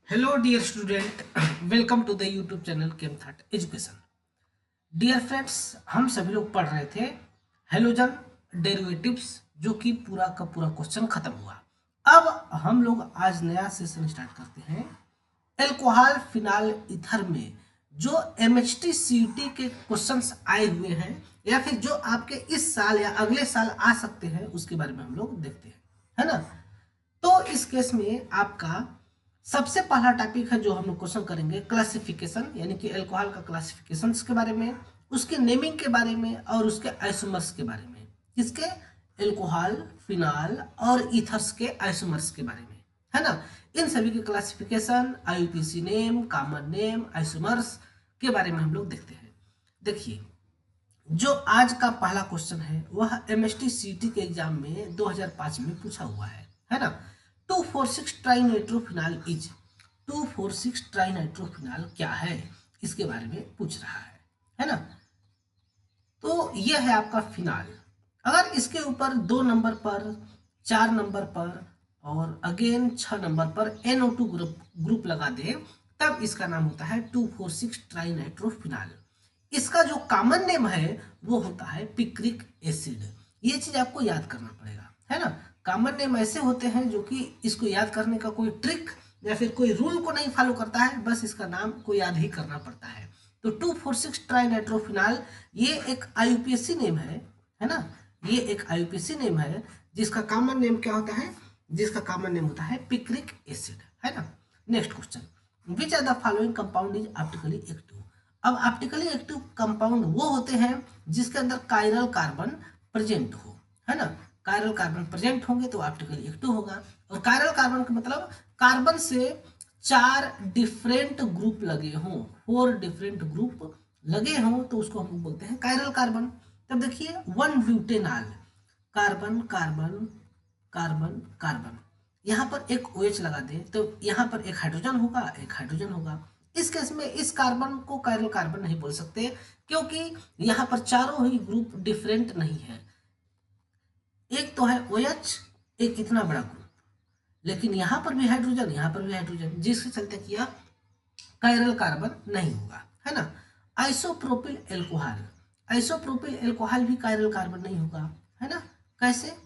Hello dear student, welcome to the YouTube channel केमथाट Education. Dear friends, हम सभी लोग पढ़ रहे थे हेलोजन डेरिवेटिव्स, जो कि पूरा का पूरा क्वेश्चन खत्म हुआ। अब हम लोग आज नया सेशन स्टार्ट करते हैं। एल्कोहल फिनाल ईथर में जो MHT CUT के क्वेश्चंस आए हुए हैं या फिर जो आपके इस साल या अगले साल आ सकते हैं उसके बारे में हम लोग देखते हैं, है ना। तो इस केस में आपका सबसे पहला टॉपिक है जो हम लोग क्वेश्चन करेंगे, क्लासिफिकेशन, यानी कि अल्कोहल का क्लासिफिकेशन के बारे में, उसके नेमिंग के बारे में और उसके आइसोमर्स के बारे में। किसके? अल्कोहल, फिनाल और ईथर्स के आइसोमर्स के बारे में, है ना। इन सभी के classification, IUPAC name, common name, isomers के बारे में हम लोग देखते हैं। देखिए, जो आज का पहला क्वेश्चन है वह MHT CUT के एग्जाम में 2005 में पूछा हुआ है ना। 2,4,6 ट्राइनाइट्रोफिनाल इज 2,4,6 ट्राइनाइट्रोफिनाल क्या है, इसके बारे में पूछ रहा है ना। तो यह है आपका फिनाल। अगर इसके ऊपर 2 नंबर पर, 4 नंबर पर और अगेन 6 नंबर पर NO2 ग्रुप लगा दे, तब इसका नाम होता है 2,4,6 ट्राइनाइट्रोफिनाल। इसका जो कॉमन नेम है वो होता है पिक्रिक एसिड। ये चीज आपको याद करना पड़ेगा, है ना। कॉमन नेम ऐसे होते हैं जो कि इसको याद करने का कोई ट्रिक या फिर कोई रूल को नहीं फॉलो करता है, बस इसका नाम को याद ही करना पड़ता है। तो 2,4,6 ट्राइनाइट्रोफिनाल ये एक IUPAC नेम है ना। ये एक IUPAC नेम है जिसका कॉमन नेम क्या होता है? जिसका कॉमन नेम होता है पिक्रिक एसिड, है ना। Next question, which are the following compound is optically active. अब ऑप्टिकली एक्टिव कंपाउंड वो होते हैं जिसके अंदर कायरल कार्बन प्रेजेंट हो, है ना। कायरल कार्बन प्रेजेंट होंगे तो ऑप्टिकली एक्टिव होगा। और कायरल कार्बन का मतलब कार्बन से 4 डिफरेंट ग्रुप लगे हों, 4 डिफरेंट ग्रुप लगे हों तो उसको हम बोलते हैं कायरल कार्बन। तब देखिए 1 butanol, carbon carbon carbon carbon, यहाँ पर एक OH लगा दे तो यहाँ पर एक हाइड्रोजन होगा, एक हाइड्रोजन होगा। इस केस में इस कार्बन को कायरल कार्बन नहीं बोल सकते क्योंकि यहाँ पर चारों ही ग्रुप डिफरेंट नहीं है। एक तो है OH, एक इतना बड़ा ग्रुप, लेकिन यहाँ पर भी हाइड्रोजन, यहाँ पर भी हाइड्रोजन, जिसके चलते किया कायरल कार्बन नहीं होगा, है ना। आइसोप्रोपिल एल्कोहल, आइसोप्रोपिल एल्कोहल भी कायरल कार्बन नहीं होगा, है ना। कैसे?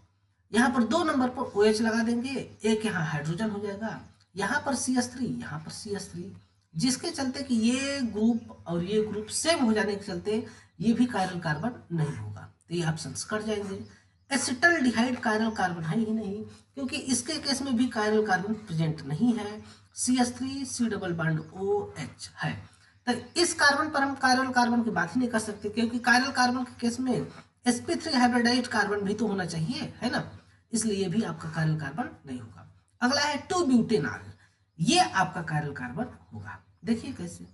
यहाँ पर 2 नंबर पर OH लगा देंगे, एक यहाँ हाइड्रोजन हो जाएगा, यहाँ पर CH3, यहाँ पर CH3, जिसके चलते कि ये ग्रुप और ये ग्रुप सेम हो जाने के चलते ये भी कायरल कार्बन नहीं होगा। तो ये ऑप्शन कट जाएंगे। एसिटल्डिहाइड कायरल कार्बन है ही नहीं क्योंकि इसके केस में भी कायरल कार्बन प्रेजेंट नहीं है। CH3 C double bond OH है। तो इस कार्बन पर हम कायरल कार्बन की बात ही नहीं कर सकते क्योंकि कायरल कार्बन के केस में sp3 हाइब्रिडाइड कार्बन भी तो होना चाहिए, है ना। इसलिए भी आपका कायरल कार्बन नहीं होगा। अगला है 2 ब्यूटेनॉल, ये आपका कायरल कार्बन होगा। देखिए कैसे,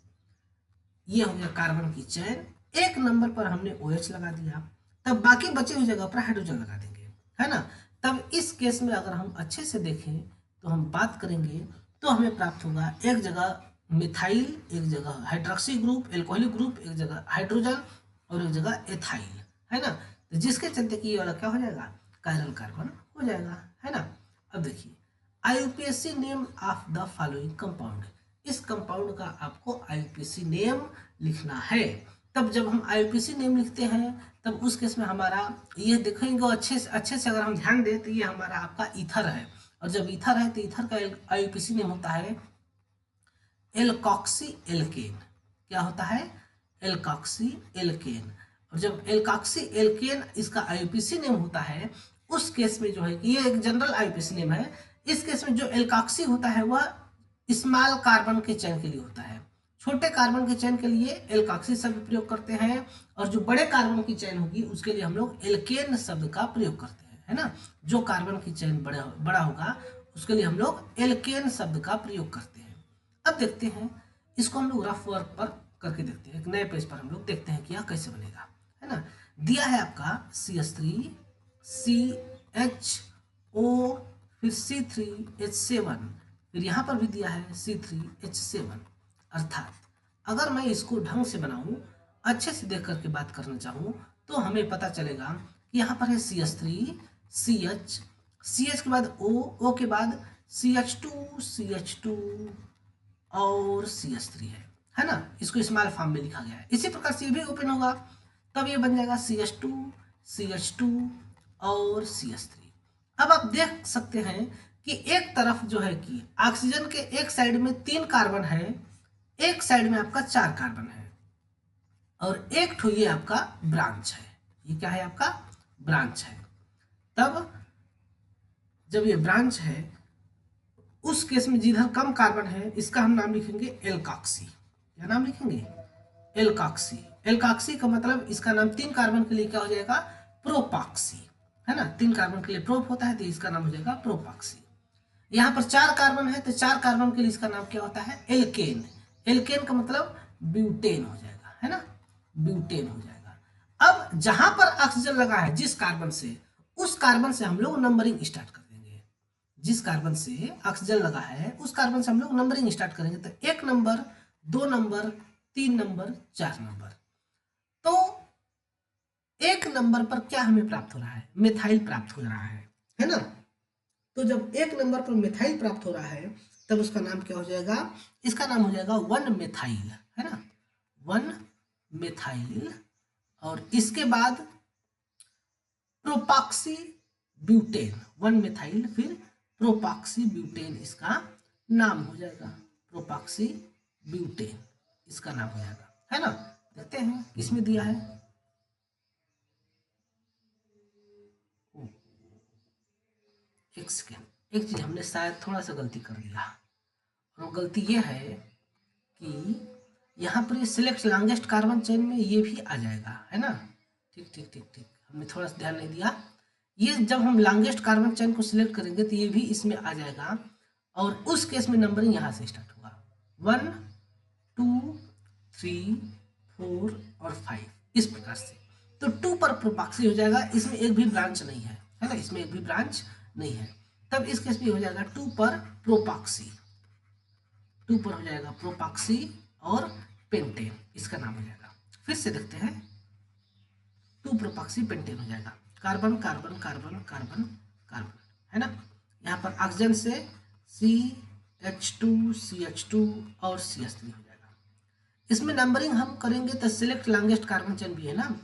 ये हो गया कार्बन की चेन, एक नंबर पर हमने OH लगा दिया, तब बाकी बचे हुई जगह पर हाइड्रोजन लगा देंगे, है ना। तब इस केस में अगर हम अच्छे से देखें तो हम बात करेंगे तो हमें प्राप्त होगा एक जगह मिथाइल, एक जगह हाइड्रोक्सी ग्रुप एल्कोहलिक ग्रुप, एक जगह हाइड्रोजन और एक जगह एथाइल, है ना। तो जिसके चलते कि ये वाला क्या हो जाएगा? कायरल कार्बन हो जाएगा, है ना। अब देखिए, IUPAC name of the following compound, इस कंपाउंड का आपको IUPAC नेम लिखना है। तब जब हम IUPAC नेम लिखते हैं तब उस केस में हमारा ये देखेंगे अच्छे से अगर हम ध्यान दें तो ये हमारा आपका ईथर है, और जब ईथर है तो ईथर का IUPAC नेम होता है एल्कॉक्सी एल्केन। क्या होता है? Alkoxy alkane. और जब एल्कॉक्सी एल्केन इसका IUPAC नेम होता है उस केस में जो है कि ये एक जनरल IUPAC नेम है, इस केस में जो एल्कॉक्सी होता है वह स्मॉल कार्बन के चेन के लिए होता है, छोटे कार्बन के चेन के लिए एल्कॉक्सी शब्द प्रयोग करते हैं, और जो बड़े कार्बन की चेन होगी उसके लिए हम लोग एल्केन शब्द का प्रयोग करते हैं, है ना। जो कार्बन की चेन बड़ा होगा उसके लिए हम लोग एल्केन शब्द का प्रयोग करते हैं। अब देखते हैं इसको, हम लोग रफ वर्क पर करके देखते हैं, एक नए पेज पर हम लोग देखते हैं कि यह कैसे बनेगा, है ना। दिया है आपका CH3 CHO, फिर C3H7, फिर यहाँ पर भी दिया है C3H7। अर्थात अगर मैं इसको ढंग से बनाऊं, अच्छे से देख करके बात करना चाहूँ तो हमें पता चलेगा कि यहाँ पर है CH3 CH, CH के बाद O के बाद CH2 CH2 और CH3 है ना, इसको स्मॉल फॉर्म में लिखा गया है। इसी प्रकार से ये भी ओपन होगा, तब ये बन जाएगा CH2 CH2 और CH3। अब आप देख सकते हैं कि एक तरफ जो है कि ऑक्सीजन के एक साइड में 3 कार्बन है, एक साइड में आपका 4 कार्बन है, और एक ठो ये आपका ब्रांच है। ये क्या है, आपका ब्रांच है। तब जब ये ब्रांच है, उस केस में जिधर कम कार्बन है इसका हम नाम लिखेंगे एल्काक्सी। क्या नाम लिखेंगे, एल्काक्सी। एल्काक्सी का मतलब इसका नाम 3 कार्बन के लिए क्या हो जाएगा, प्रोपाक्सी, है ना। 3 कार्बन के लिए प्रोप होता है तो इसका नाम हो जाएगा प्रोपाक्सी। यहाँ पर 4 कार्बन है तो 4 कार्बन के लिए इसका नाम क्या होता है, एल्केन। एल्केन का मतलब ब्यूटेन हो जाएगा, है ना, ब्यूटेन हो जाएगा। अब जहां पर ऑक्सीजन लगा है जिस कार्बन से, उस कार्बन से हम लोग नंबरिंग स्टार्ट कर देंगे। जिस कार्बन से ऑक्सीजन लगा है उस कार्बन से हम लोग नंबरिंग स्टार्ट करेंगे। तो 1 नंबर, 2 नंबर, 3 नंबर, 4 नंबर। तो 1 नंबर पर क्या हमें प्राप्त हो रहा है, मिथाइल प्राप्त हो रहा है ना। तो जब 1 नंबर पर मिथाइल प्राप्त हो रहा है तब उसका नाम क्या हो जाएगा, इसका नाम हो जाएगा 1 मिथाइल, है ना, 1 मिथाइल। और इसके बाद प्रोपाक्सी ब्यूटेन, 1 मिथाइल, फिर प्रोपाक्सी ब्यूटेन इसका नाम हो जाएगा, प्रोपाक्सी ब्यूटेन इसका नाम हो जाएगा, है ना। देखते हैं किसमें दिया है। एक सेकेंड, एक चीज हमने शायद थोड़ा सा गलती कर दिया, और वो गलती ये है कि यहाँ पर ये सिलेक्ट लॉन्गेस्ट कार्बन चेन में ये भी आ जाएगा, है ना। ठीक ठीक ठीक ठीक, हमने थोड़ा सा ध्यान नहीं दिया। ये जब हम लॉन्गेस्ट कार्बन चेन को सिलेक्ट करेंगे तो ये भी इसमें आ जाएगा, और उस केस में नंबरिंग यहाँ से स्टार्ट होगा, 1 2 3 4 और 5 इस प्रकार से। तो 2 पर प्रोपाक्सी हो जाएगा, इसमें एक भी ब्रांच नहीं है ना, इसमें एक भी ब्रांच नहीं है। तब इस केस में हो जाएगा 2 पर प्रोपाक्सी, 2 पर हो जाएगा प्रोपाक्सी और पेंटेन इसका नाम हो जाएगा। फिर से देखते हैं, 2 प्रोपाक्सी पेंटेन हो जाएगा, carbon carbon carbon carbon carbon, है ना। यहाँ पर ऑक्सीजन से CH2 CH2 और CH3 हो जाएगा। इसमें नंबरिंग हम करेंगे तो सिलेक्ट लॉन्गेस्ट कार्बन चेन भी है ना,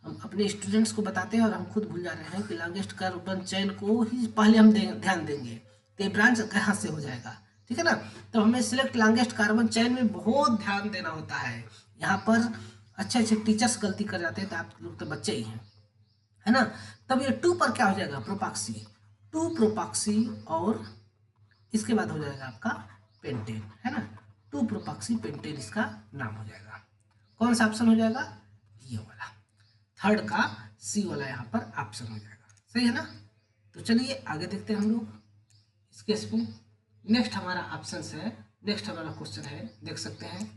हम अपने स्टूडेंट्स को बताते हैं और हम खुद भूल जा रहे हैं कि लॉन्गेस्ट कार्बन चेन को ही पहले हम ध्यान देंगे, तो ब्रांच कहाँ से हो जाएगा, ठीक है ना। तो हमें सिलेक्ट लॉन्गेस्ट कार्बन चेन में बहुत ध्यान देना होता है। यहाँ पर अच्छे अच्छे टीचर्स गलती कर जाते हैं, तो आप लोग तो बच्चे ही हैं, है ना। तब ये 2 पर क्या हो जाएगा, प्रोपाक्सी, 2 प्रोपाक्सी, और इसके बाद हो जाएगा आपका पेंटेन, है ना, 2 प्रोपाक्सी पेंटेन इसका नाम हो जाएगा। कौन सा ऑप्शन हो जाएगा, ये वाला, थर्ड का C वाला यहाँ पर ऑप्शन हो जाएगा, सही है ना। तो चलिए आगे देखते हैं हम लोग इस केस में। नेक्स्ट हमारा ऑप्शन है, नेक्स्ट हमारा क्वेश्चन है, देख सकते हैं,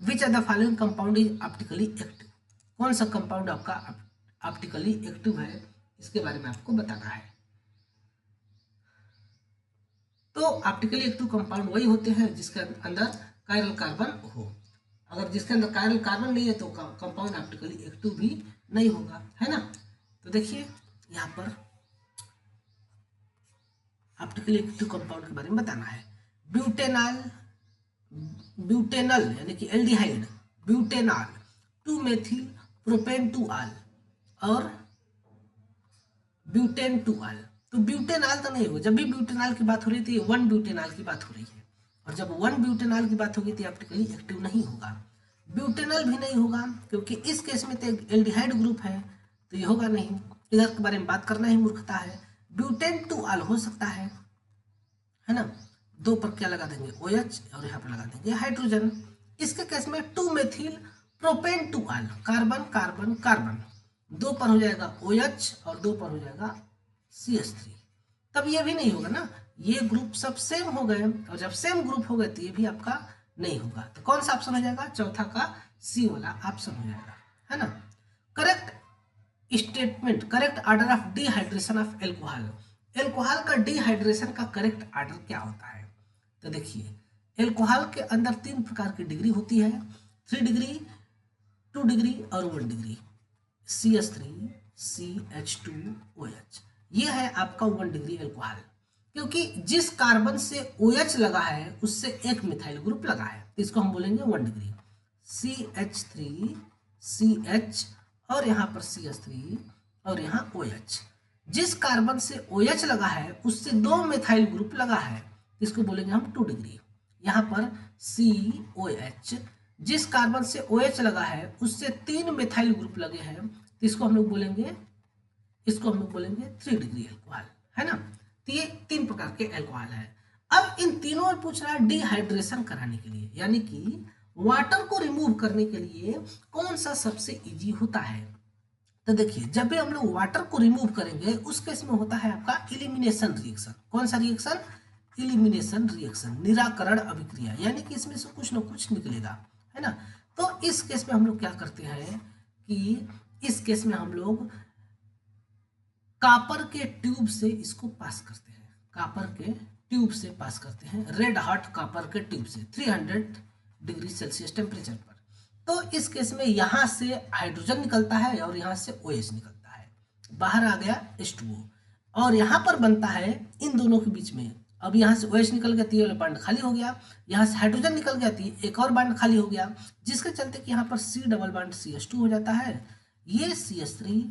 which are the following compound is optically active. कौन सा कंपाउंड आपका ऑप्टिकली एक्टिव है, इसके बारे में आपको बताना है। तो ऑप्टिकली एक्टिव कंपाउंड वही होते हैं जिसके अंदर कायरल कार्बन हो। अगर जिसके अंदर कायरल कार्बन नहीं है तो कंपाउंड ऑप्टिकली एक्टिव भी नहीं होगा, है ना। तो देखिए यहाँ पर ऑप्टिकली एक्टिव कंपाउंड के बारे में बताना है। ब्यूटेनॉल, ब्यूटेनल यानी कि एल्डिहाइड, ब्यूटेनॉल, 2 मेथिल प्रोपेन 2 आल, और ब्यूटेन 2 आल। तो ब्यूटेनॉल तो नहीं होगा, जब भी ब्यूटेनॉल की बात हो रही थी 1 ब्यूटेनॉल की बात हो रही है, और जब 1 ब्यूटेनॉल की बात होगी तो ऑप्टिकली एक्टिव नहीं होगा। ब्यूटेनॉल भी नहीं होगा क्योंकि इस केस में तो एल्डिहाइड ग्रुप है, तो ये होगा नहीं, इधर के बारे में बात करना ही मूर्खता है। ब्यूटेन 2 आल हो सकता है ना। 2 पर क्या लगा देंगे, OH, और यहाँ पर लगा देंगे हाइड्रोजन। इसके केस में 2 मेथिल प्रोपेन 2 आल, कार्बन कार्बन कार्बन, 2 पर हो जाएगा OH और 2 पर हो जाएगा CH3। तब ये भी नहीं होगा ना, ये ग्रुप सब सेम हो गए, और जब सेम ग्रुप हो गए तो ये भी आपका नहीं होगा। तो कौन सा ऑप्शन हो जाएगा, चौथा का C वाला ऑप्शन हो जाएगा, है ना। Correct statement, correct order of dehydration of alcohol. Alcohol का डिहाइड्रेशन का करेक्ट ऑर्डर क्या होता है। तो देखिए एल्कोहल के अंदर 3 प्रकार की डिग्री होती है, 3 डिग्री, 2 डिग्री और 1 डिग्री। CH3 CH2 OH, ये है आपका 1 डिग्री एल्कोहल। क्योंकि जिस कार्बन से OH लगा है उससे एक मिथाइल ग्रुप लगा है, तो इसको हम बोलेंगे 1 डिग्री। CH3 CH और यहाँ पर CH3 और यहाँ OH। जिस कार्बन से OH लगा है उससे 2 मिथाइल ग्रुप लगा है, इसको बोलेंगे हम 2 डिग्री। यहाँ पर COH, जिस कार्बन से OH लगा है उससे 3 मिथाइल ग्रुप लगे हैं, तो इसको हम लोग बोलेंगे 3 डिग्री एल्कोहल, है ना। तो ये 3 प्रकार के एल्कोहल है। अब इन तीनों में पूछ रहा है डिहाइड्रेशन कराने के लिए, यानी कि वाटर को रिमूव करने के लिए कौन सा सबसे इजी होता है। तो देखिए, जब भी हम लोग वाटर को रिमूव करेंगे उस केस में होता है आपका एलिमिनेशन रिएक्शन। कौन सा रिएक्शन? एलिमिनेशन रिएक्शन, निराकरण अभिक्रिया, यानी कि इसमें से कुछ ना कुछ निकलेगा, है ना। तो इस केस में हम लोग क्या करते हैं कि इस केस में हम लोग कापर के ट्यूब से इसको पास करते हैं, कापर के ट्यूब से पास करते हैं, रेड हॉट कापर के ट्यूब से 300 डिग्री सेल्सियस टेम्परेचर पर। तो इस केस में यहाँ से हाइड्रोजन निकलता है और यहाँ से OH निकलता है, बाहर आ गया H2O, और यहाँ पर बनता है इन दोनों के बीच में, अब यहाँ से OH निकल गया तो ये वाला बांड खाली हो गया, यहाँ से हाइड्रोजन निकल गया तो एक और बांड खाली हो गया, जिसके चलते कि यहाँ पर C डबल बांड CH2 हो जाता है, ये CH3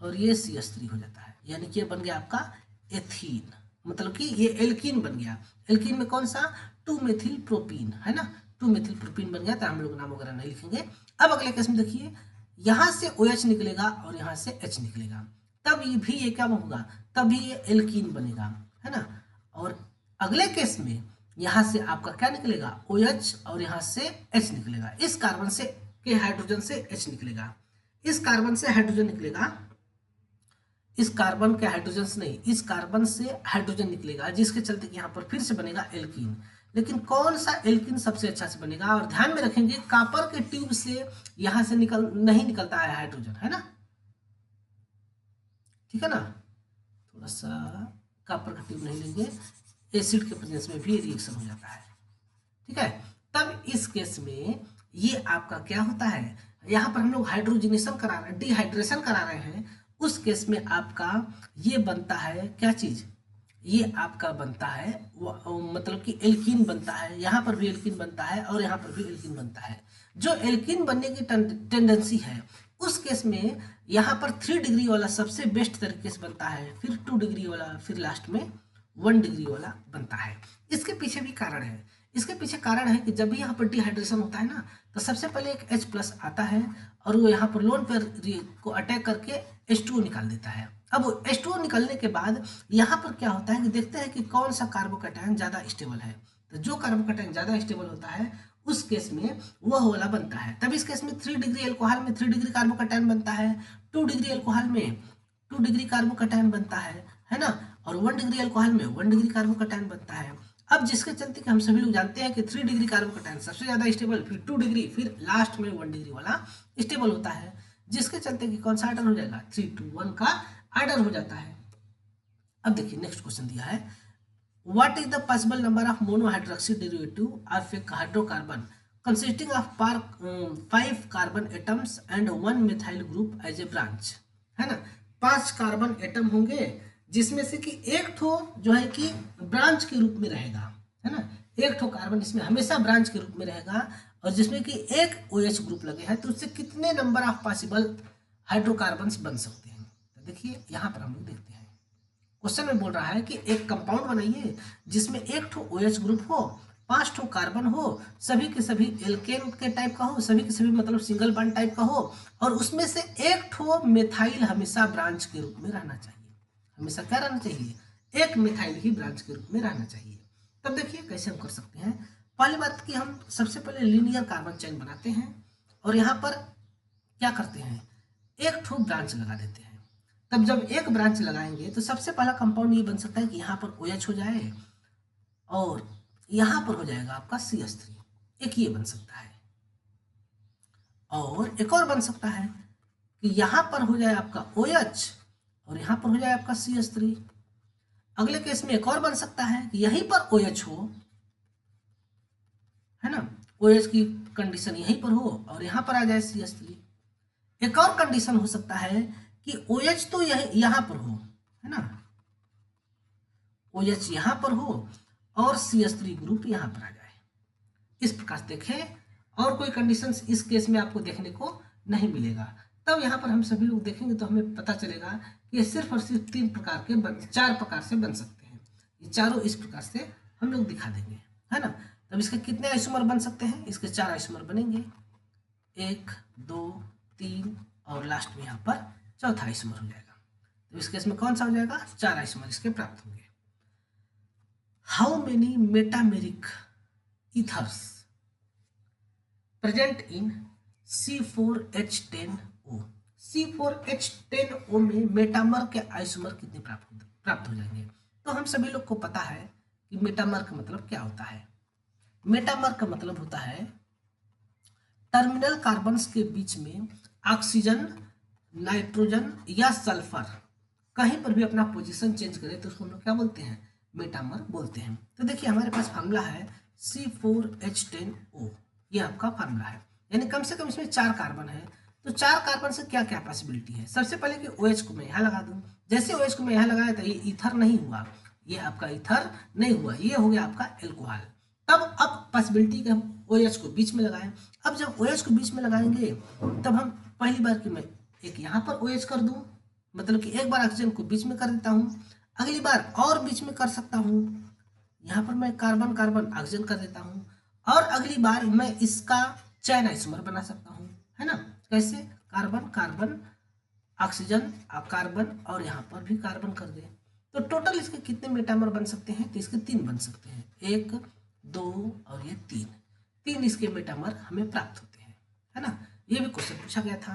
और ये CH3 हो जाता है, यानी कि ये बन गया आपका एथीन, मतलब कि ये एल्कीन बन गया। एल्कीन में कौन सा? 2 मेथिल प्रोपीन, है ना, 2 मेथिल प्रोपीन बन गया। तो हम लोग नाम वगैरह नहीं लिखेंगे। अब अगले केस में देखिए, यहाँ से OH निकलेगा और यहाँ से H निकलेगा, तब ये भी ये क्या होगा? तभी ये एल्कीन बनेगा, है ना। और अगले केस में यहाँ से आपका क्या निकलेगा? OH और यहाँ से H निकलेगा। इस कार्बन से के हाइड्रोजन से H निकलेगा, इस कार्बन से हाइड्रोजन निकलेगा, इस कार्बन के हाइड्रोजन से नहीं, इस कार्बन से हाइड्रोजन निकलेगा, जिसके चलते कि यहाँ पर फिर से बनेगा एल्कीन। लेकिन कौन सा एल्कीन सबसे अच्छा से बनेगा? और ध्यान में रखेंगे, कॉपर के ट्यूब से यहाँ से नहीं निकलता है हाइड्रोजन, है ना, ठीक है ना। थोड़ा सा कॉपर का ट्यूब नहीं लेंगे, एसिड के प्रेजेंस में भी रिएक्शन हो जाता है, ठीक है। तब इस केस में ये आपका क्या होता है, यहाँ पर हम लोग हाइड्रोजनेशन करा रहे हैं, डिहाइड्रेशन करा रहे हैं, उस केस में आपका ये बनता है क्या चीज? ये आपका बनता है मतलब कि एल्कीन बनता है, यहाँ पर भी एल्कीन बनता है और यहाँ पर भी एल्कीन बनता है। जो एल्कीन बनने की टेंडेंसी है उस केस में यहाँ पर 3 डिग्री वाला सबसे बेस्ट तरीके से बनता है, फिर 2 डिग्री वाला, फिर लास्ट में 1 डिग्री वाला बनता है। इसके पीछे भी कारण है, इसके पीछे कारण है कि जब भी यहाँ पर डिहाइड्रेशन होता है ना, तो सबसे पहले एक H+ आता है और वो यहाँ पर लोन पर को अटैक करके H2O निकाल देता है। अब H2O निकलने के बाद यहाँ पर क्या होता है कि देखते हैं कि कौन सा कार्बोकैटायन ज़्यादा स्टेबल है। तो जो कार्बोकैटायन ज़्यादा स्टेबल होता है उस केस में वह वाला बनता है। तब इस केस में 3 डिग्री एल्कोहल में 3 डिग्री कार्बोकैटायन बनता है, 2 डिग्री एल्कोहल में 2 डिग्री कार्बोकैटायन बनता है ना, और 1 डिग्री एल्कोहल में 1 डिग्री कार्बोकैटायन बनता है। अब जिसके चलते कि हम सभी लोग जानते हैं कि 3 डिग्री कार्बोकैटायन सबसे ज़्यादा स्टेबल, फिर 2 डिग्री, फिर लास्ट में 1 डिग्री वाला स्टेबल होता है, जिसके चलते कि कौन सा आर्डर हो जाएगा? 3 to 1 का आर्डर हो जाता है। अब देखिए नेक्स्ट क्वेश्चन दिया है, what is the possible number of monohydroxy derivative of a hydrocarbon consisting of 5 carbon atoms and 1 methyl group as a branch, है ना। 5 कार्बन एटम होंगे जिसमें से कि एक ठो जो है कि ब्रांच के रूप में रहेगा, है ना, एक ठो कार्बन इसमें हमेशा ब्रांच के रूप में रहेगा, और जिसमें कि एक OH ग्रुप लगे हैं, तो उससे कितने नंबर ऑफ पॉसिबल हाइड्रोकार्बन्स बन सकते हैं। तो देखिए यहाँ पर हम लोग देखते हैं, क्वेश्चन में बोल रहा है कि एक कंपाउंड बनाइए जिसमें एक ठो OH ग्रुप हो, 5 ठो कार्बन हो, सभी के सभी एल्केन के टाइप का हो, सभी के सभी मतलब सिंगल बॉन्ड टाइप का हो, और उसमें से एक ठो मिथाइल हमेशा ब्रांच के रूप में रहना चाहिए। हमेशा क्या रहना चाहिए? एक मिथाइल ही ब्रांच के रूप में रहना चाहिए। तब देखिए कैसे हम कर सकते हैं। पहली बात कि हम सबसे पहले लीनियर कार्बन चेन बनाते हैं और यहाँ पर क्या करते हैं, एक ठो ब्रांच लगा देते हैं। तब जब एक ब्रांच लगाएंगे तो सबसे पहला कंपाउंड ये बन सकता है कि यहाँ पर OH हो जाए और यहाँ पर हो जाएगा आपका CH3, एक ये बन सकता है। और एक और बन सकता है कि यहाँ पर हो जाए आपका OH और यहाँ पर हो जाए आपका CH3। अगले केस में एक और बन सकता है कि यहीं पर OH हो, है ना, OH की कंडीशन यहीं पर हो और यहाँ पर आ जाए CH3। एक और कंडीशन हो सकता है कि OH तो यहाँ पर हो, है ना, OH यहाँ पर हो और CH3 ग्रुप यहाँ पर आ जाए। इस प्रकार से देखें, और कोई कंडीशंस इस केस में आपको देखने को नहीं मिलेगा। तब यहाँ पर हम सभी लोग देखेंगे तो हमें पता चलेगा कि ये सिर्फ और सिर्फ 4 प्रकार से बन सकते हैं। ये चारों इस प्रकार से हम लोग दिखा देंगे, है ना। तब इसके कितने आइसोमर बन सकते हैं? इसके 4 आइसोमर बनेंगे, 1 2 3 और लास्ट में यहाँ पर चौथा आइसोमर हो जाएगा। तो इस केस में कौन सा हो जाएगा? 4 आइसोमर इसके प्राप्त होंगे। How many metameric ethers present in C4H10O? C4H10O में मेटामर के आइसोमर कितने प्राप्त हो जाएंगे? तो हम सभी लोग को पता है कि मेटामर का मतलब क्या होता है। मेटामर का मतलब होता है टर्मिनल कार्बन्स के बीच में ऑक्सीजन, नाइट्रोजन या सल्फर कहीं पर भी अपना पोजीशन चेंज करे तो उसको हम लोग क्या बोलते हैं? मेटामर बोलते हैं। तो देखिए हमारे पास फार्मूला है C4H10O, ये आपका फार्मूला है, यानी कम से कम इसमें 4 कार्बन है। तो 4 कार्बन से क्या क्या पॉसिबिलिटी है? सबसे पहले कि OH को मैं यहाँ लगा दूँ। जैसे OH को मैं यहाँ लगाया तो ये ईथर नहीं हुआ, ये आपका ईथर नहीं हुआ, ये हो गया आपका एल्कोहल। तब अब पॉसिबिलिटी कि हम OH को बीच में लगाएं। अब जब OH को बीच में लगाएंगे तब हम पहली बार कि मैं एक यहाँ पर OH कर दूँ, मतलब कि एक बार ऑक्सीजन को बीच में कर देता हूँ, अगली बार और बीच में कर सकता हूँ, यहाँ पर मैं कार्बन कार्बन ऑक्सीजन कर देता हूँ, और अगली बार मैं इसका चैन आइसोमर बना सकता हूँ, है ना। कैसे? कार्बन कार्बन ऑक्सीजन कार्बन और यहाँ पर भी कार्बन कर दे। तो टोटल इसके कितने मेटामर बन सकते हैं? तो इसके 3 बन सकते हैं, 1 2 और ये 3 इसके मेटामर हमें प्राप्त होते हैं, है ना। ये भी क्वेश्चन पूछा गया था।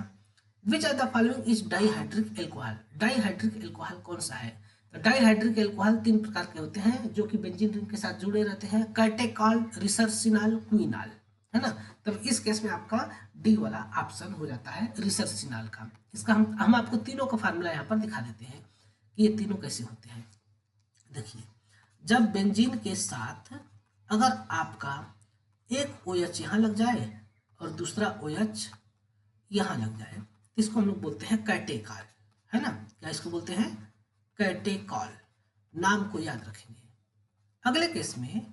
Which are the following is dihydric alcohol? Dihydric alcohol कौन सा है? तो डाइहाइड्रिक एल्कोहल 3 प्रकार के होते हैं जो कि बेंजीन रिंग के साथ जुड़े रहते हैं, कैटेकॉल, रिसर्सिनॉल, क्विनॉल, है ना। तब इस केस में आपका डी वाला ऑप्शन हो जाता है रिसर्सिनॉल का। इसका हम आपको तीनों का फार्मूला यहाँ पर दिखा देते हैं कि ये तीनों कैसे होते हैं। देखिए, जब बेंजीन के साथ अगर आपका एक OH यहाँ लग जाए और दूसरा OH यहाँ लग जाए तो इसको हम लोग बोलते हैं कैटेकॉल, है ना। क्या इसको बोलते हैं? कैटेकॉल। नाम को याद रखेंगे। अगले केस में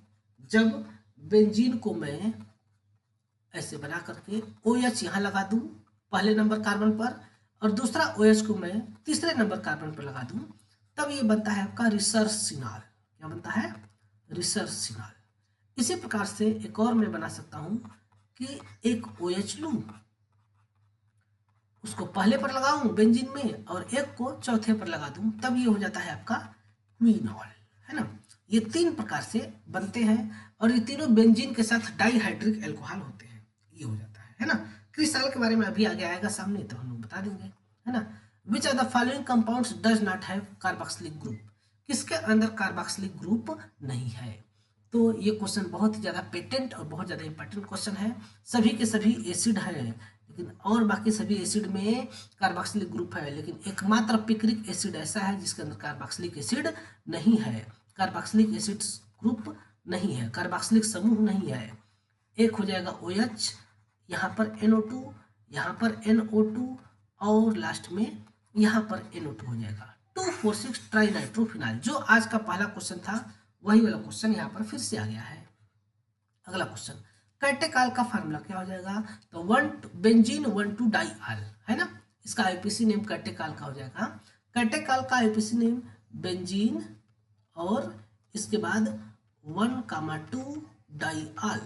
जब बेंजीन को मैं ऐसे बना करके OH यहाँ लगा दूं पहले नंबर कार्बन पर और दूसरा OH को मैं तीसरे नंबर कार्बन पर लगा दूं, तब ये बनता है आपका रिसर्सिनॉल। क्या बनता है? रिसर्सिनॉल। इसी प्रकार से एक और मैं बना सकता हूं कि एक OH लूं, उसको पहले पर लगाऊं बेंजीन में और एक को चौथे पर लगा दूं, तब ये हो जाता है आपका क्विनॉल, है ना। ये 3 प्रकार से बनते हैं और ये तीनों बेंजीन के साथ डाइहाइड्रिक एल्कोहल होते हैं, ये हो जाता है ना। क्रिस्टल के बारे में अभी आगे आएगा सामने तो हम लोग बता देंगे, है ना। Which are the following compounds does not have carboxylic group? किसके अंदर कार्बोक्सिलिक ग्रुप नहीं है? तो ये क्वेश्चन बहुत ही ज़्यादा पेटेंट और बहुत ज़्यादा इंपॉर्टेंट क्वेश्चन है। सभी के सभी एसिड है, लेकिन और बाकी सभी एसिड में कार्बोक्सिलिक ग्रुप है, लेकिन एकमात्र पिक्रिक एसिड ऐसा है जिसके अंदर कार्बोक्सिलिक एसिड नहीं है। कार्बोक्सिलिक एसिड ग्रुप नहीं है, कार्बोक्सिलिक समूह नहीं है। एक हो जाएगा OH, यहाँ पर NO2, यहाँ पर NO2 और लास्ट में यहाँ पर NO2 हो जाएगा। 2,4,6 ट्राइनाइट्रोफिनाइल। जो आज का पहला क्वेश्चन था वही वाला क्वेश्चन यहाँ पर फिर से आ गया है। अगला क्वेश्चन, कैटेकॉल का फार्मूला क्या हो जाएगा? तो बेंजीन 1,2 डाइआल, है ना। इसका आईपीसी नेम कैटेकॉल का हो जाएगा। कैटेकॉल का आईपीसी नेम बेंजीन और इसके बाद 1,2 डाइआल,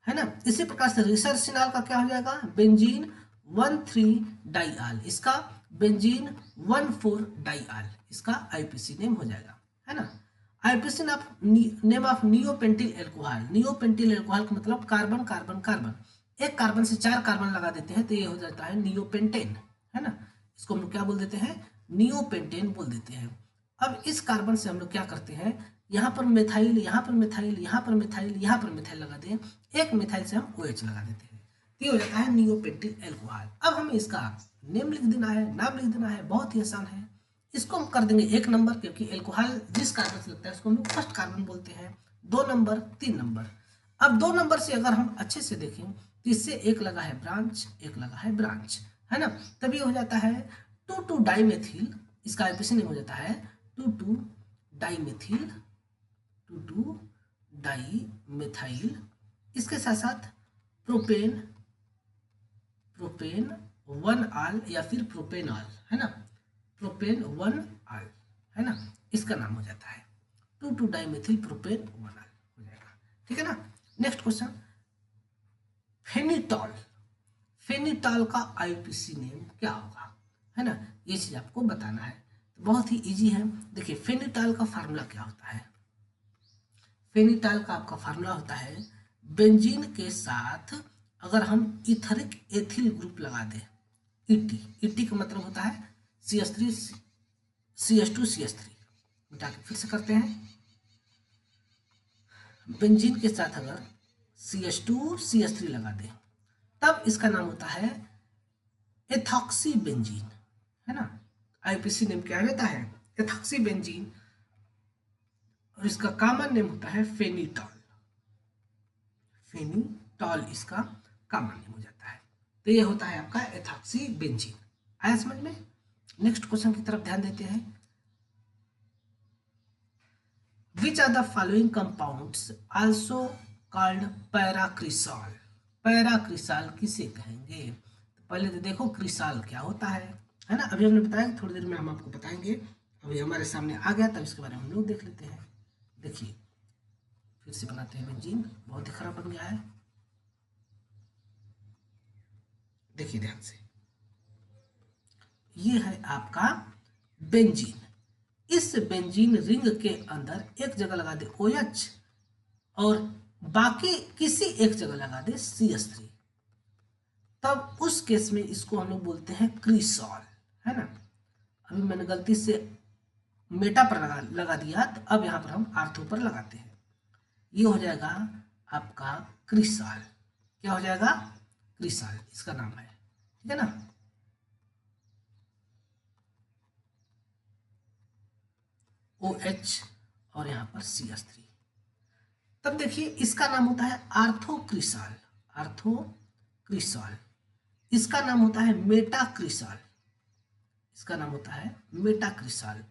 है ना। इसी प्रकार से रिसर्सिनॉल का क्या हो जाएगा? बेंजीन 1,3 डाइआल, इसका बेंजीन 1,4 डाइआल, इसका आईपीसी नेम हो जाएगा, है ना। IPC name of neopentyl alcohol. Neopentyl alcohol का मतलब कार्बन कार्बन कार्बन, एक कार्बन से 4 कार्बन लगा देते हैं तो ये हो जाता है नियोपेंटेन, है ना। इसको हम लोग क्या बोल देते हैं? नियोपेंटेन बोल देते हैं। अब इस कार्बन से हम लोग क्या करते हैं? यहाँ पर मिथाइल, यहाँ पर मिथाइल, यहाँ पर मिथाइल, यहाँ पर मिथाइल लगा दें, एक मिथाइल से हम OH लगा देते हैं, ये हो जाता है नियोपेंटिल एल्कोहल। अब हमें इसका नेम लिख देना है, नाम लिख देना है, बहुत ही आसान है। इसको हम कर देंगे 1 नंबर, क्योंकि एल्कोहल जिस कार्बन से लगता है उसको हम लोग फर्स्ट कार्बन बोलते हैं। 2 नंबर, 3 नंबर। अब 2 नंबर से अगर हम अच्छे से देखें तो इससे एक लगा है ब्रांच, एक लगा है ब्रांच, है ना। तभी हो जाता है 2,2 डाइमेथिल, इसका आईपीसी नेम हो जाता है 2,2 डाइमेथिल 2,2 डाई मिथाइल। इसके साथ साथ प्रोपेन, प्रोपेन 1 आल या फिर प्रोपेनॉल, है ना, प्रोपेन 1 आल, है ना, इसका नाम हो जाता है 2,2 डाई मिथिल प्रोपेन 1 आल हो जाएगा। ठीक है ना। नेक्स्ट क्वेश्चन, फेनिटॉल, फेनिटॉल का आईपीसी नेम क्या होगा, है ना, ये चीज आपको बताना है। तो बहुत ही इजी है। देखिए फेनिटॉल का फार्मूला क्या होता है। फेनिटॉल का आपका फार्मूला होता है बेंजीन के साथ अगर हम इथरिक एथिल ग्रुप लगा दें, ईटी, ईटी का मतलब होता है CH3 CH2 CH3, मिटा के फिर से करते हैं। बेंजीन के साथ अगर CH2 CH3 लगा दें तब इसका नाम होता है एथॉक्सी बेंजीन, है ना। आईपीसी नेम क्या रहता है, एथॉक्सी बेंजीन, और इसका कॉमन नेम होता है फेनिटॉल, फेनिटॉल इसका कॉमन नेम हो जाता है। तो ये होता है आपका एथॉक्सी बेंजीन। आया समझ में। नेक्स्ट क्वेश्चन की तरफ ध्यान देते हैं। Which are the following compounds also called पैराक्रिसॉल, पैराक्रिसॉल किसे कहेंगे। तो पहले तो देखो क्रिसॉल क्या होता है ना, अभी हमने बताया, थोड़ी देर में हम आपको बताएंगे। अभी हमारे सामने आ गया तब इसके बारे में हम लोग देख लेते हैं। देखिए फिर से बनाते हैं बेंजीन, बहुत ही खराब बन गया है। देखिए ध्यान से, ये है आपका बेंजीन। इस बेंजीन रिंग के अंदर एक जगह लगा दे OH और बाकी किसी एक जगह लगा दे CH3, तब उस केस में इसको हम लोग बोलते हैं क्रिसॉल, है ना। अभी मैंने गलती से मेटा पर लगा दिया, तो अब यहाँ पर हम आर्थो पर लगाते हैं। ये हो जाएगा आपका क्रिसॉल। क्या हो जाएगा, क्रिसॉल इसका नाम है। ठीक है ना। OH और यहाँ पर CH3। तब देखिए इसका नाम होता है आर्थोक्रिसॉल, आर्थोक्रिसॉल। इसका नाम होता है मेटाक्रिसॉल, इसका नाम होता है मेटाक्रिसॉल,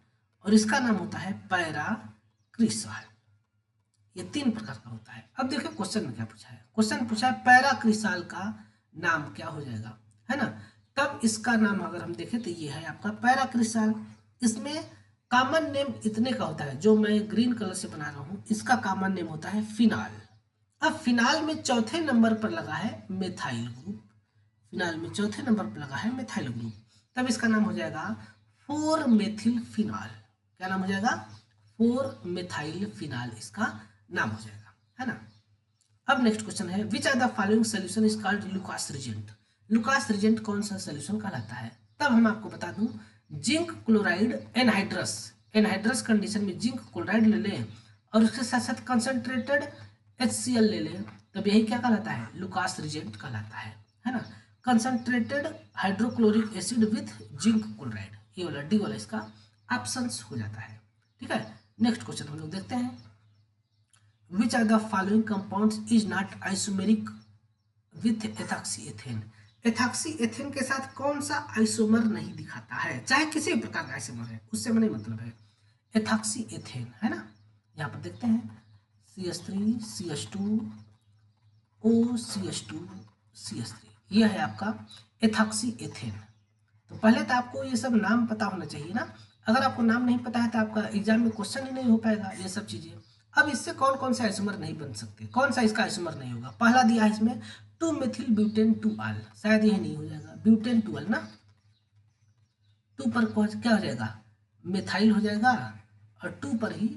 और इसका नाम होता है पैराक्रिसॉल। ये 3 प्रकार का होता है। अब देखिए क्वेश्चन में क्या पूछा है, क्वेश्चन पूछा है पैराक्रिसॉल का नाम क्या हो जाएगा, है ना। तब इसका नाम अगर हम देखें तो ये है आपका पैराक्रिसॉल। इसमें कॉमन नेम इतने का होता है, जो मैं ग्रीन कलर से बना रहा हूँ, इसका कॉमन नेम होता है फिनाल। अब फिनाल में चौथे नंबर पर लगा है मेथाइल ग्रुप, फिनाल में चौथे नंबर पर लगा है मेथाइल ग्रुप, तब इसका नाम हो जाएगा 4 मेथिल फिनाल। क्या नाम हो जाएगा, 4 मेथाइल फिनाल इसका नाम हो जाएगा, है ना। अब नेक्स्ट क्वेश्चन है, which are the following solution is called Lucas reagent. Lucas reagent कौन सा सोल्यूशन कहलाता है। तब हम आपको बता दूं, zinc chloride anhydrous, anhydrous condition में जिंक क्लोराइड ले लें और उसके साथ साथ कंसंट्रेटेड HCl ले लें, तब यही क्या कहलाता है, लुकास रिजेंट कहलाता है ना। Concentrated hydrochloric acid with zinc chloride, ये वाला डी वाला इसका ऑप्शन हो जाता है। ठीक है। नेक्स्ट क्वेश्चन हम लोग देखते हैं, which are the following compounds is not isomeric with ethoxyethane. Ethoxyethane के साथ कौन सा आइसोमर नहीं दिखाता है, चाहे किसी भी प्रकार का आइसोमर है, उससे मैंने मतलब है एथॉक्सीएथेन, है ना। यहाँ पर देखते हैं CH3 CH2 OCH2 CH3, ये है आपका एथॉक्सीएथेन। तो पहले तो आपको ये सब नाम पता होना चाहिए ना। अगर आपको नाम नहीं पता है तो आपका एग्जाम में क्वेश्चन ही नहीं हो पाएगा ये सब चीजें। अब इससे कौन कौन से आइसोमर नहीं बन सकते, कौन सा इसका आइसोमर नहीं होगा। पहला दिया है इसमें 2 मेथिल ब्यूटेन 2 आल, शायद ये नहीं हो जाएगा, ब्यूटेन 2 आल ना, 2 पर क्या हो जाएगा, मिथाइल हो जाएगा, और 2 पर ही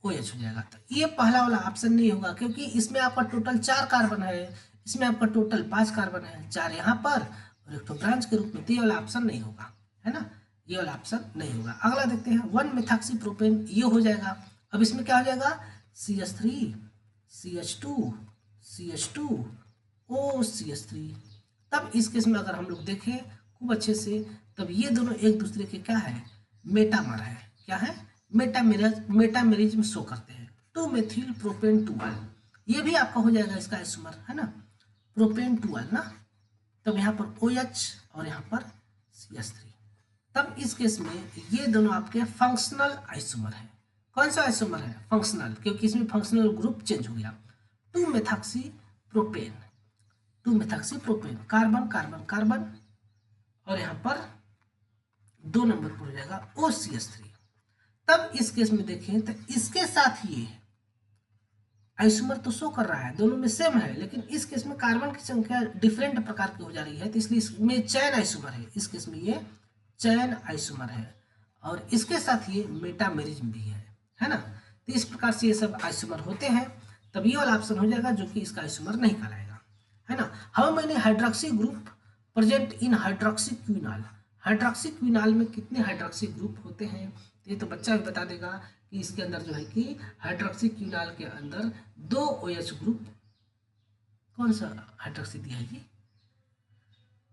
OH हो जाएगा। तो ये पहला वाला ऑप्शन नहीं होगा, क्योंकि इसमें आपका टोटल 4 कार्बन है, इसमें आपका टोटल 5 कार्बन है, 4 यहाँ पर और एक तो ब्रांच के रूप में, तो ये वाला ऑप्शन नहीं होगा, है ना, ये वाला ऑप्शन नहीं होगा। अगला देखते हैं 1 मेथॉक्सी प्रोपेन, ये हो जाएगा। अब इसमें क्या हो जाएगा, CH3 CH2 CH2 OCH3। तब इस केस में अगर हम लोग देखें खूब अच्छे से, तब ये दोनों एक दूसरे के क्या है, मेटामर है, क्या है, मेटामेरिज में शो करते हैं। 2 मेथिल प्रोपेन 2 आल, ये भी आपका हो जाएगा इसका आइसोमर, है ना, प्रोपेन 2 आल ना। तब यहाँ पर OH और यहाँ पर CH3, तब इस केस में ये दोनों आपके फंक्शनल आइसोमर है, कौन सा आइसोमर है? फंक्शनल, क्योंकि इसमें फंक्शनल ग्रुप चेंज हो गया। 2 methoxy propane, 2 methoxy propane, carbon carbon carbon, और यहाँ पर 2 नंबर पर हो जाएगा OCH3। तब इस केस में देखें तो इसके साथ ये आइसोमर तो शो कर रहा है, दोनों में सेम है, लेकिन इस केस में कार्बन की संख्या डिफरेंट प्रकार की हो जा रही है, तो इसलिए इसमें चैन आइसोमर है, इस केस में ये चैन आइसोमर है, और इसके साथ ये मेटामेरिज्म भी है ना। तो इस प्रकार से ये सब आइसोमर होते हैं, तब ये वाला ऑप्शन हो जाएगा जो कि इसका आइसोमर नहीं कहलाएगा, है ना। How many hydroxy group present in hydroxy quinol, hydroxy quinol में कितने हाइड्रोक्सी ग्रुप होते हैं, तो ये तो बच्चा भी बता देगा कि इसके अंदर जो है कि हाइड्रोक्सी क्विनॉल के अंदर 2 OH ग्रुप, कौन सा हाइड्रोक्सी दिया है जी,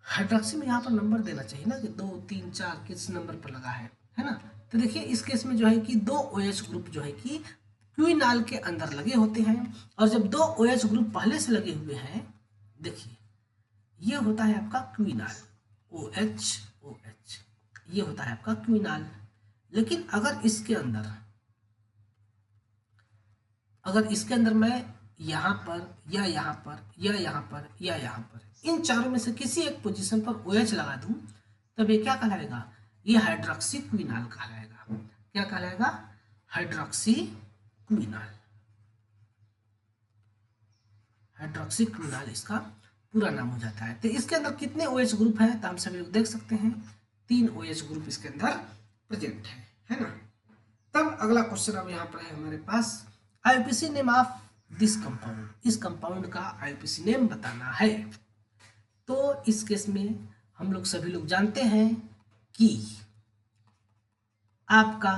हाइड्रोक्सी में यहाँ पर नंबर देना चाहिए ना कि 2 3 4 किस नंबर पर लगा है ना। तो देखिए इस केस में जो है कि 2 OH ग्रुप जो है कि क्विनॉल के अंदर लगे होते हैं, और जब 2 OH ग्रुप पहले से लगे हुए हैं, देखिए ये होता है आपका क्विनॉल, OH OH, ये होता है आपका क्विनॉल। लेकिन अगर इसके अंदर मैं यहाँ पर या यहाँ पर या यहाँ पर या यहाँ पर इन चारों में से किसी एक पोजीशन पर OH लगा दूं, तब ये क्या कहलाएगा, ये हाइड्रोक्सी क्विनॉल कहलाएगा। क्या कहलाएगा? हाइड्रोक्सी क्विनॉल, हाइड्रोक्सी क्विनॉल इसका पूरा नाम हो जाता है। तो इसके अंदर कितने OH ग्रुप हैं, तो हम सभी लोग देख सकते हैं 3 OH ग्रुप इसके अंदर प्रेजेंट है ना। तब अगला क्वेश्चन अब यहाँ पर है हमारे पास, IUPAC name of this compound, इस कंपाउंड का IUPAC नेम बताना है। तो इस केस में हम लोग सभी लोग जानते हैं कि आपका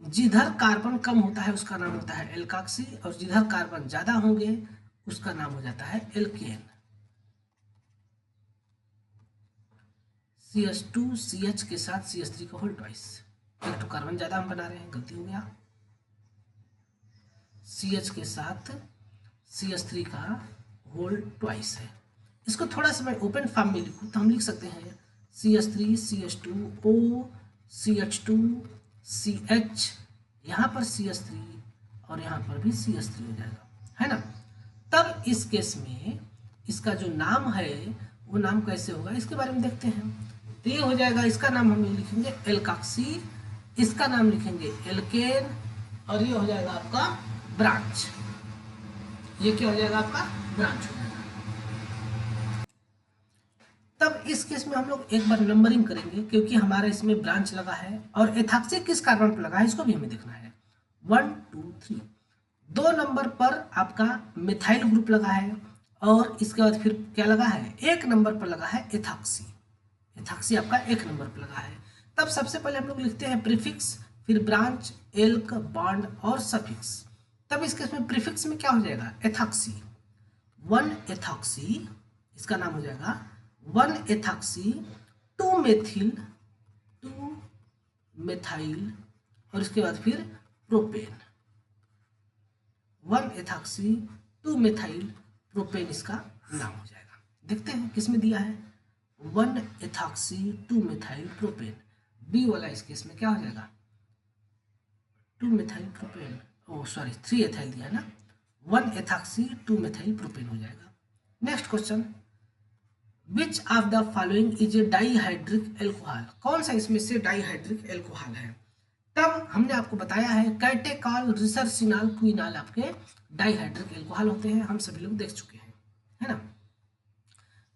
जिधर कार्बन कम होता है उसका नाम होता है एल्काक्सी, और जिधर कार्बन ज्यादा होंगे उसका नाम हो जाता है एल्केन। CH2 CH के साथ CH3 का होल ट्वाइस, एक तो कार्बन ज्यादा हम बना रहे हैं, गलती हो गया, CH के साथ CH3 का होल ट्वाइस है। इसको थोड़ा सा मैं ओपन फॉर्म में लिखूँ तो हम लिख सकते हैं CH3 CH2 O CH2 CH, यहाँ पर CH3 और यहाँ पर भी CH3 हो जाएगा, है ना। तब इस केस में इसका जो नाम है वो नाम कैसे होगा इसके बारे में देखते हैं। तो ये हो जाएगा, इसका नाम हम लिखेंगे एल्काक्सी, इसका नाम लिखेंगे एल्केन, और ये हो जाएगा आपका ब्रांच, ये क्या हो जाएगा आपका ब्रांच हो जाएगा। तब इस केस में हम लोग एक बार नंबरिंग करेंगे, क्योंकि हमारा इसमें ब्रांच लगा है और एथॉक्सी किस कार्बन पर लगा है इसको भी हमें देखना है। 1 2 3, 2 नंबर पर आपका मिथाइल ग्रुप लगा है, और इसके बाद फिर क्या लगा है, 1 नंबर पर लगा है एथॉक्सी, एथॉक्सी आपका 1 नंबर पर लगा है। तब सबसे पहले हम लोग लिखते हैं प्रीफिक्स, फिर ब्रांच, एल्क, बॉन्ड और सफिक्स। तब इस केस में प्रीफिक्स में क्या हो जाएगा, एथॉक्सी, 1 एथॉक्सी, इसका नाम हो जाएगा 1 एथॉक्सी 2 मेथिल, 2 मेथाइल, और इसके बाद फिर प्रोपेन, 1 एथॉक्सी 2 मेथाइल प्रोपेन इसका नाम हो जाएगा। देखते हैं किस में दिया है, 1 एथॉक्सी 2 मेथाइल प्रोपेन, बी वाला इस केस में क्या हो जाएगा 2 मेथाइल प्रोपेन, ओ सॉरी 3 एथाइल दिया है ना, 1 एथॉक्सी 2 मेथाइल प्रोपेन हो जाएगा। Next question, which of the following is a dihydric alcohol, कौन सा इसमें से डाईहाइड्रिक एल्कोहल है। तब हमने आपको बताया है कैटेकॉल, रिसर्सिनॉल, क्विनॉल आपके डाईहाइड्रिक एल्कोहल होते हैं, हम सभी लोग देख चुके हैं, है ना।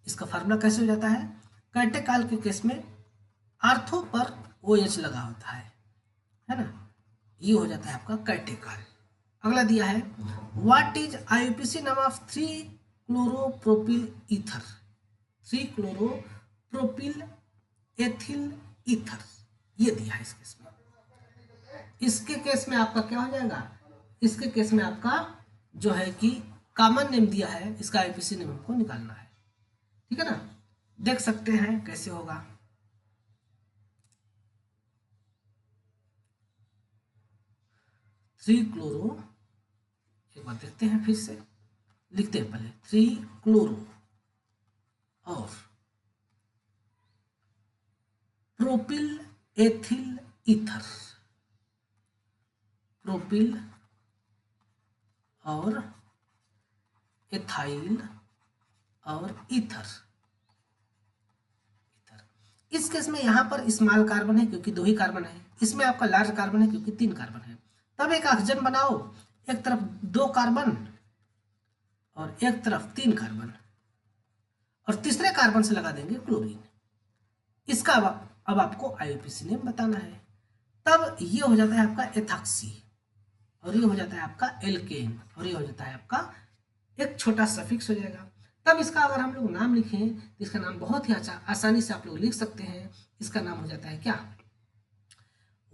इसका फार्मूला कैसे हो जाता है, कैटेकॉल के केस में आर्थो पर OH लगा होता है ना, ये हो जाता है आपका कैटेकॉल। अगला दिया है, व्हाट इज IUPAC नाम ऑफ 3 क्लोरोप्रोपिल ईथर, 3 क्लोरोप्रोपिल एथिल ईथर, ये दिया है इस केस में। इसके केस में आपका क्या हो जाएगा, इसके केस में आपका जो है कि कॉमन नेम दिया है, इसका IUPAC नेम हमको निकालना है, ठीक है ना। देख सकते हैं कैसे होगा, थ्री क्लोरो, एक बार देखते हैं फिर से, लिखते हैं पहले 3 क्लोरो और प्रोपिल एथिल ईथर, प्रोपिल और एथाइल और ईथर। इस केस में यहाँ पर स्मॉल कार्बन है क्योंकि 2 ही कार्बन है, इसमें आपका लार्ज कार्बन है क्योंकि 3 कार्बन है। तब एक ऑक्सीजन बनाओ, एक तरफ 2 कार्बन और एक तरफ 3 कार्बन, और तीसरे कार्बन से लगा देंगे क्लोरीन। इसका अब आपको आईयूपीएसी नेम बताना है। तब ये हो जाता है आपका एथॉक्सी, और ये हो जाता है आपका एल्केन, और ये हो जाता है आपका एक छोटा सफिक्स हो जाएगा। तब इसका अगर हम लोग नाम लिखें तो इसका नाम बहुत ही अच्छा आसानी से आप लोग लिख सकते हैं। इसका नाम हो जाता है क्या,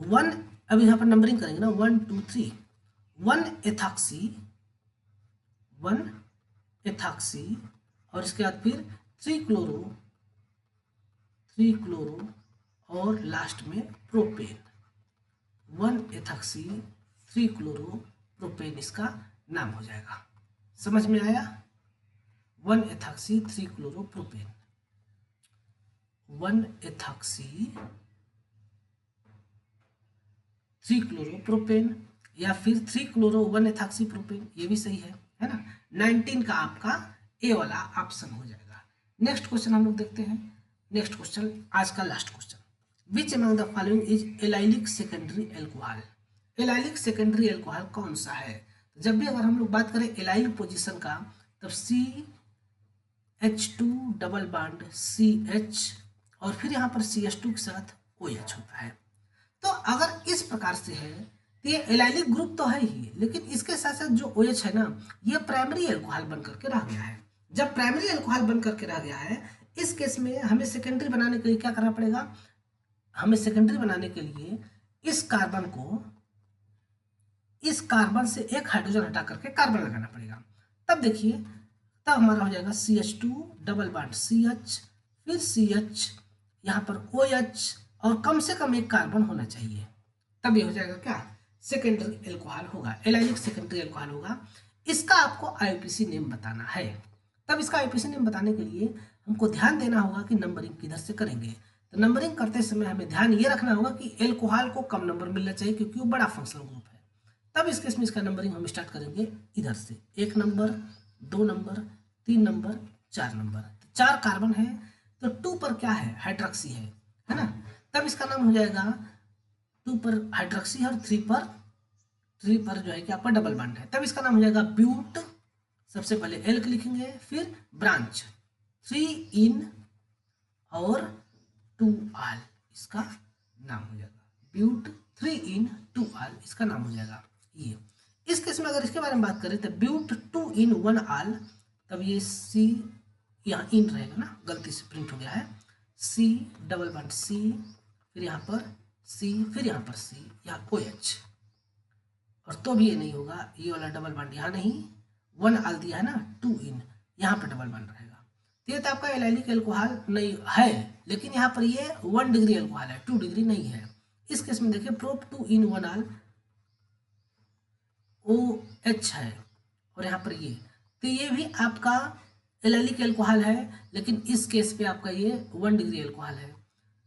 1, अब यहाँ पर नंबरिंग करेंगे ना, 1 2 3, 1 एथॉक्सी, 1 एथॉक्सी, और इसके बाद फिर 3 क्लोरो और लास्ट में प्रोपेन। 1 एथॉक्सी 3 क्लोरो प्रोपेन इसका नाम हो जाएगा। समझ में आया? 1 ethoxy 3 chloro propane, 1 ethoxy 3 chloro propane, या फिर 3 क्लोरो 1 एथॉक्सी प्रोपेन, ये भी सही है ना। 19 का आपका ए वाला ऑप्शन हो जाएगा। नेक्स्ट क्वेश्चन हम लोग देखते हैं। नेक्स्ट क्वेश्चन आज का last question, which among the following is allylic secondary alcohol. Allylic secondary alcohol कौन सा है? जब भी अगर हम लोग बात करें एलाइल पोजीशन का, तब CH2 डबल बॉन्ड CH और फिर यहाँ पर CH2 के साथ OH होता है। तो अगर इस प्रकार से है तो ये एलाइलिक ग्रुप तो है ही, लेकिन इसके साथ साथ जो OH है ना, ये प्राइमरी एल्कोहल बन करके रह गया है। जब प्राइमरी एल्कोहल बन करके रह गया है, इस केस में हमें सेकेंडरी बनाने के लिए क्या करना पड़ेगा? हमें सेकेंडरी बनाने के लिए इस कार्बन से एक हाइड्रोजन हटा करके कार्बन लगाना पड़ेगा। तब देखिए, तब हमारा हो जाएगा CH2 डबल बॉन्ड CH, फिर CH, यहाँ पर OH, और कम से कम एक कार्बन होना चाहिए। तब ये हो जाएगा क्या, सेकेंडरी एल्कोहल होगा, एलाइलिक सेकेंडरी एल्कोहल होगा। इसका आपको आईयूपीएसी नेम बताना है। तब इसका आईयूपीएसी नेम बताने के लिए हमको ध्यान देना होगा कि नंबरिंग किधर से करेंगे। तो नंबरिंग करते समय हमें ध्यान ये रखना होगा कि एल्कोहल को कम नंबर मिलना चाहिए क्योंकि वो बड़ा फंक्शनल ग्रुप है। तब इस केस में इसका नंबरिंग हम स्टार्ट करेंगे इधर से, 1 नंबर, 2 नंबर, 3 नंबर, 4 नंबर। तो 4 कार्बन है, तो 2 पर क्या है, हाइड्रोक्सी है ना। तब इसका नाम हो जाएगा, 2 पर हाइड्रोक्सी है और 3 पर जो है कि आपका डबल बॉन्ड है। तब इसका नाम हो जाएगा ब्यूट। सबसे पहले एल लिखेंगे, फिर ब्रांच 3 इन और 2 आल, इसका नाम हो जाएगा ब्यूट 3 इन 2 आल, इसका नाम हो जाएगा ये। इस केस में अगर इसके बारे में बात करें तो ब्यूट 2 इन 1 आल, तब ये C यहाँ इन रहेगा ना, गलती से प्रिंट हो गया है, C डबल बॉन्ड C, फिर यहाँ पर C, फिर यहाँ पर C, यहाँ OH, और तो भी ये नहीं होगा, ये वाला डबल बॉन्ड यहाँ नहीं, 1 आल दिया है ना, 2 इन, यहाँ पर डबल बॉन्ड रहेगा। तो ये तो आपका एलाइलिक एल्कोहल नहीं है, लेकिन यहाँ पर ये 1 डिग्री एल्कोहल है, 2 डिग्री नहीं है। इस केस में देखिए प्रोप 2 इन 1 आल OH है, और यहाँ पर ये, तो ये भी आपका एलाइलिक एल्कोहल है, लेकिन इस केस पे आपका ये 1 डिग्री एल्कोहल है।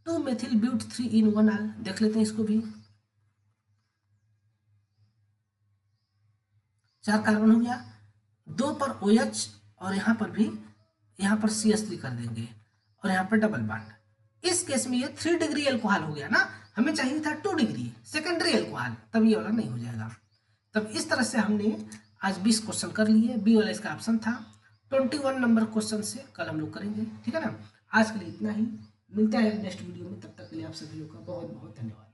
2 मेथिल ब्यूट 3 इन 1 आल, देख लेते हैं इसको भी, 4 कार्बन हो गया, 2 पर OH और यहाँ पर भी, यहाँ पर CH3 कर देंगे, और यहाँ पर डबल बॉन्ड। इस केस में ये 3 डिग्री एल्कोहल हो गया ना, हमें चाहिए था 2 डिग्री सेकेंडरी एल्कोहल, तब ये वाला नहीं हो जाएगा। तब इस तरह से हमने आज 20 क्वेश्चन कर लिए, बी वाला इसका ऑप्शन था। 21 नंबर क्वेश्चन से कल हम लोग करेंगे, ठीक है ना। आज के लिए इतना ही, मिलता है नेक्स्ट वीडियो में, तब तक के लिए आप सभी लोग का बहुत बहुत धन्यवाद।